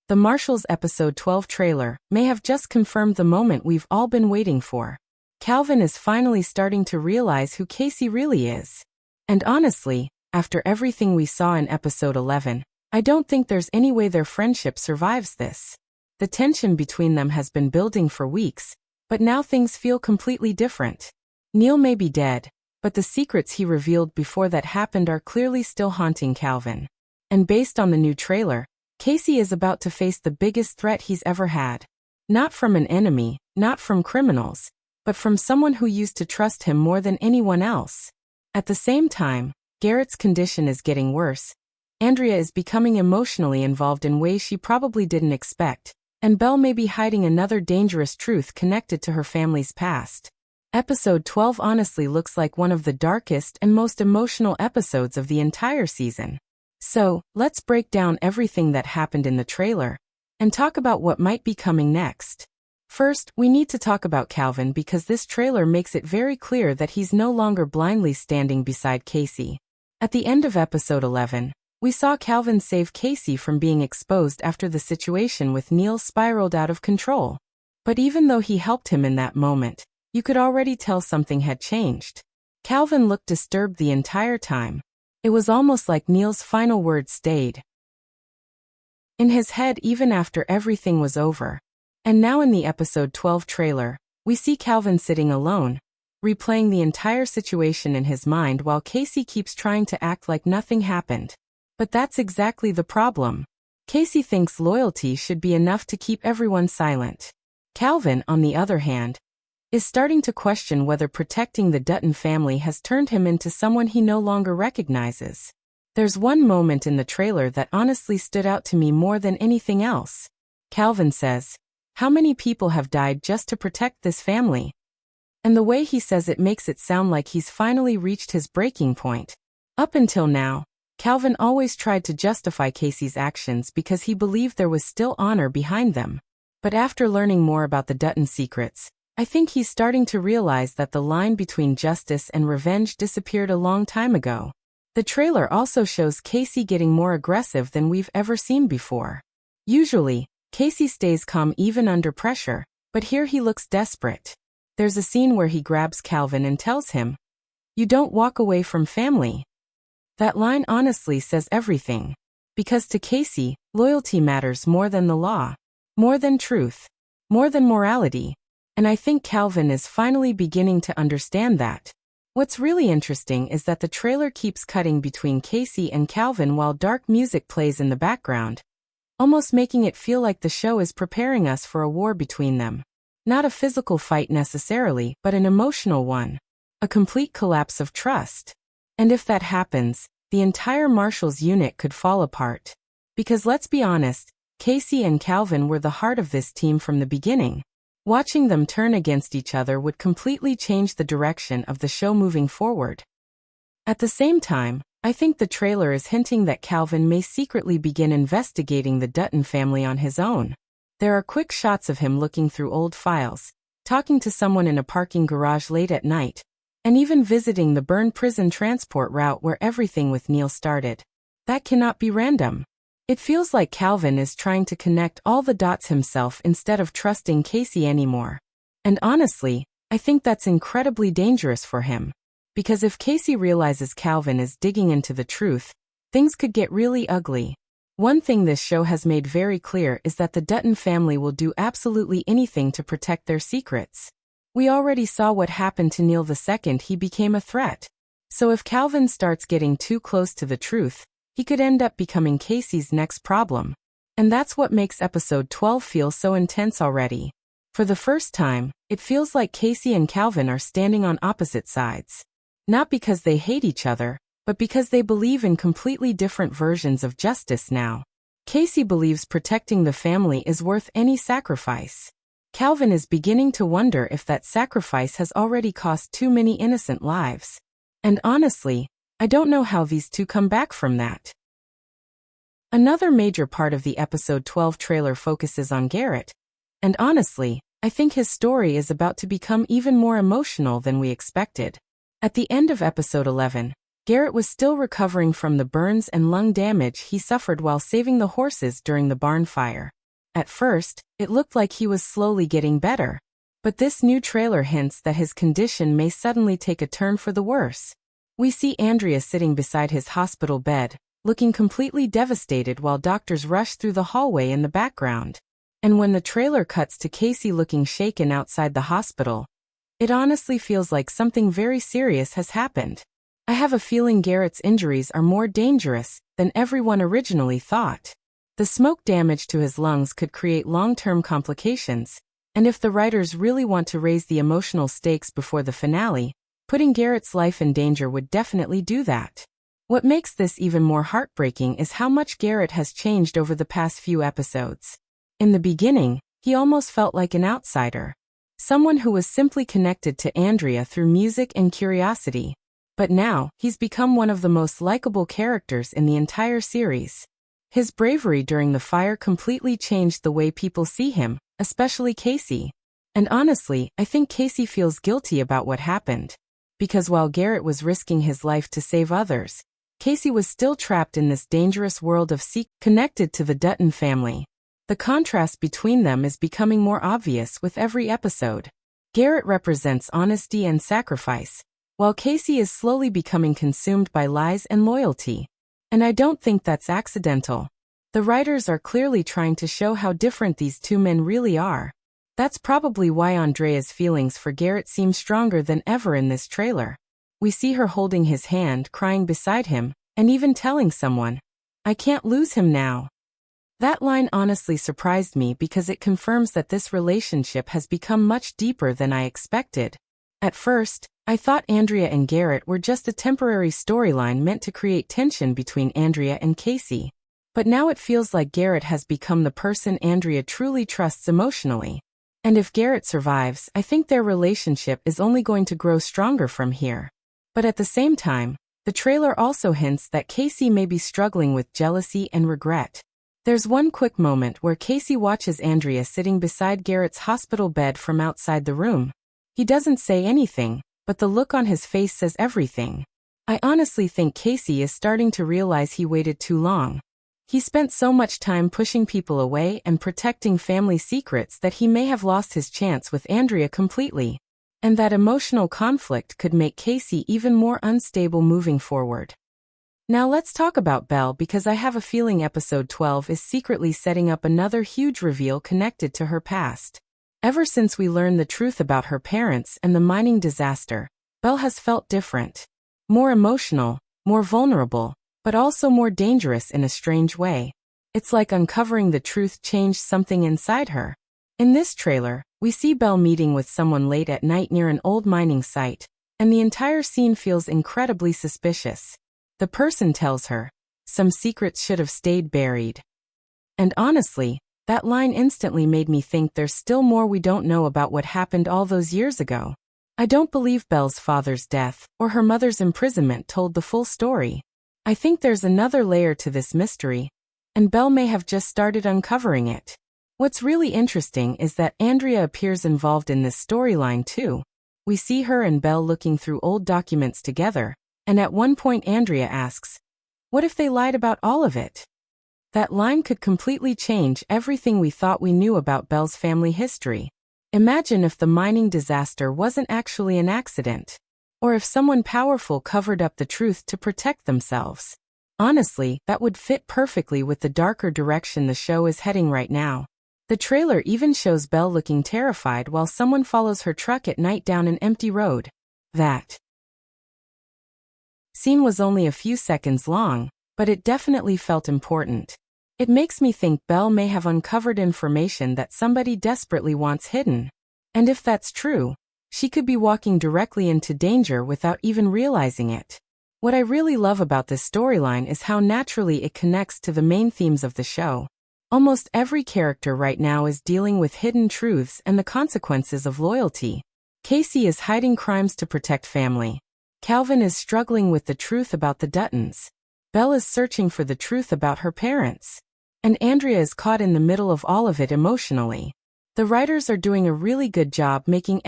The Marshals episode 12 trailer may have just confirmed the moment we've all been waiting for. Calvin is finally starting to realize who Casey really is. And honestly, after everything we saw in episode 11, I don't think there's any way their friendship survives this. The tension between them has been building for weeks, but now things feel completely different. Neil may be dead, but the secrets he revealed before that happened are clearly still haunting Calvin. And based on the new trailer, Casey is about to face the biggest threat he's ever had. Not from an enemy, not from criminals, but from someone who used to trust him more than anyone else. At the same time, Garrett's condition is getting worse. Andrea is becoming emotionally involved in ways she probably didn't expect, and Belle may be hiding another dangerous truth connected to her family's past. Episode 12 honestly looks like one of the darkest and most emotional episodes of the entire season. So, let's break down everything that happened in the trailer and talk about what might be coming next. First, we need to talk about Calvin because this trailer makes it very clear that he's no longer blindly standing beside Casey. At the end of episode 11, we saw Calvin save Casey from being exposed after the situation with Neil spiraled out of control. But even though he helped him in that moment, you could already tell something had changed. Calvin looked disturbed the entire time. It was almost like Neil's final words stayed in his head even after everything was over. And now in the episode 12 trailer, we see Calvin sitting alone, replaying the entire situation in his mind while Casey keeps trying to act like nothing happened. But that's exactly the problem. Casey thinks loyalty should be enough to keep everyone silent. Calvin, on the other hand, is starting to question whether protecting the Dutton family has turned him into someone he no longer recognizes. There's one moment in the trailer that honestly stood out to me more than anything else. Calvin says, "How many people have died just to protect this family?" And the way he says it makes it sound like he's finally reached his breaking point. Up until now, Calvin always tried to justify Casey's actions because he believed there was still honor behind them. But after learning more about the Dutton secrets, I think he's starting to realize that the line between justice and revenge disappeared a long time ago. The trailer also shows Casey getting more aggressive than we've ever seen before. Usually, Casey stays calm even under pressure, but here he looks desperate. There's a scene where he grabs Calvin and tells him, "You don't walk away from family." That line honestly says everything. Because to Casey, loyalty matters more than the law, more than truth, more than morality. And I think Calvin is finally beginning to understand that. What's really interesting is that the trailer keeps cutting between Casey and Calvin while dark music plays in the background, almost making it feel like the show is preparing us for a war between them. Not a physical fight necessarily, but an emotional one. A complete collapse of trust. And if that happens, the entire Marshals unit could fall apart. Because let's be honest, Casey and Calvin were the heart of this team from the beginning. Watching them turn against each other would completely change the direction of the show moving forward. At the same time, I think the trailer is hinting that Calvin may secretly begin investigating the Dutton family on his own. There are quick shots of him looking through old files, talking to someone in a parking garage late at night, and even visiting the burned prison transport route where everything with Neil started. That cannot be random. It feels like Calvin is trying to connect all the dots himself instead of trusting Casey anymore. And honestly, I think that's incredibly dangerous for him. Because if Casey realizes Calvin is digging into the truth, things could get really ugly. One thing this show has made very clear is that the Dutton family will do absolutely anything to protect their secrets. We already saw what happened to Neil the second he became a threat. So if Calvin starts getting too close to the truth, he could end up becoming Casey's next problem. And that's what makes episode 12 feel so intense already. For the first time, it feels like Casey and Calvin are standing on opposite sides. Not because they hate each other, but because they believe in completely different versions of justice now. Casey believes protecting the family is worth any sacrifice. Calvin is beginning to wonder if that sacrifice has already cost too many innocent lives. And honestly, I don't know how these two come back from that. Another major part of the episode 12 trailer focuses on Garrett. And honestly, I think his story is about to become even more emotional than we expected. At the end of episode 11, Garrett was still recovering from the burns and lung damage he suffered while saving the horses during the barn fire. At first, it looked like he was slowly getting better. But this new trailer hints that his condition may suddenly take a turn for the worse. We see Andrea sitting beside his hospital bed, looking completely devastated while doctors rush through the hallway in the background. And when the trailer cuts to Casey looking shaken outside the hospital, it honestly feels like something very serious has happened. I have a feeling Garrett's injuries are more dangerous than everyone originally thought. The smoke damage to his lungs could create long-term complications, and if the writers really want to raise the emotional stakes before the finale, putting Garrett's life in danger would definitely do that. What makes this even more heartbreaking is how much Garrett has changed over the past few episodes. In the beginning, he almost felt like an outsider, someone who was simply connected to Andrea through music and curiosity. But now, he's become one of the most likable characters in the entire series. His bravery during the fire completely changed the way people see him, especially Casey. And honestly, I think Casey feels guilty about what happened. Because while Garrett was risking his life to save others, Casey was still trapped in this dangerous world of connected to the Dutton family. The contrast between them is becoming more obvious with every episode. Garrett represents honesty and sacrifice, while Casey is slowly becoming consumed by lies and loyalty. And I don't think that's accidental. The writers are clearly trying to show how different these two men really are. That's probably why Andrea's feelings for Garrett seem stronger than ever in this trailer. We see her holding his hand, crying beside him, and even telling someone, "I can't lose him now." That line honestly surprised me because it confirms that this relationship has become much deeper than I expected. At first, I thought Andrea and Garrett were just a temporary storyline meant to create tension between Andrea and Casey. But now it feels like Garrett has become the person Andrea truly trusts emotionally. And if Garrett survives, I think their relationship is only going to grow stronger from here. But at the same time, the trailer also hints that Casey may be struggling with jealousy and regret. There's one quick moment where Casey watches Andrea sitting beside Garrett's hospital bed from outside the room. He doesn't say anything, but the look on his face says everything. I honestly think Casey is starting to realize he waited too long. He spent so much time pushing people away and protecting family secrets that he may have lost his chance with Andrea completely. And that emotional conflict could make Casey even more unstable moving forward. Now let's talk about Belle because I have a feeling episode 12 is secretly setting up another huge reveal connected to her past. Ever since we learned the truth about her parents and the mining disaster, Belle has felt different. More emotional, more vulnerable, but also more dangerous in a strange way. It's like uncovering the truth changed something inside her. In this trailer, we see Belle meeting with someone late at night near an old mining site, and the entire scene feels incredibly suspicious. The person tells her, "Some secrets should have stayed buried." And honestly, that line instantly made me think there's still more we don't know about what happened all those years ago. I don't believe Belle's father's death or her mother's imprisonment told the full story. I think there's another layer to this mystery, and Belle may have just started uncovering it. What's really interesting is that Andrea appears involved in this storyline too. We see her and Belle looking through old documents together, and at one point Andrea asks, "What if they lied about all of it?" That line could completely change everything we thought we knew about Belle's family history. Imagine if the mining disaster wasn't actually an accident, or if someone powerful covered up the truth to protect themselves. Honestly, that would fit perfectly with the darker direction the show is heading right now. The trailer even shows Belle looking terrified while someone follows her truck at night down an empty road. That scene was only a few seconds long, but it definitely felt important. It makes me think Belle may have uncovered information that somebody desperately wants hidden. And if that's true, she could be walking directly into danger without even realizing it. What I really love about this storyline is how naturally it connects to the main themes of the show. Almost every character right now is dealing with hidden truths and the consequences of loyalty. Casey is hiding crimes to protect family. Calvin is struggling with the truth about the Duttons. Belle is searching for the truth about her parents. And Andrea is caught in the middle of all of it emotionally. The writers are doing a really good job making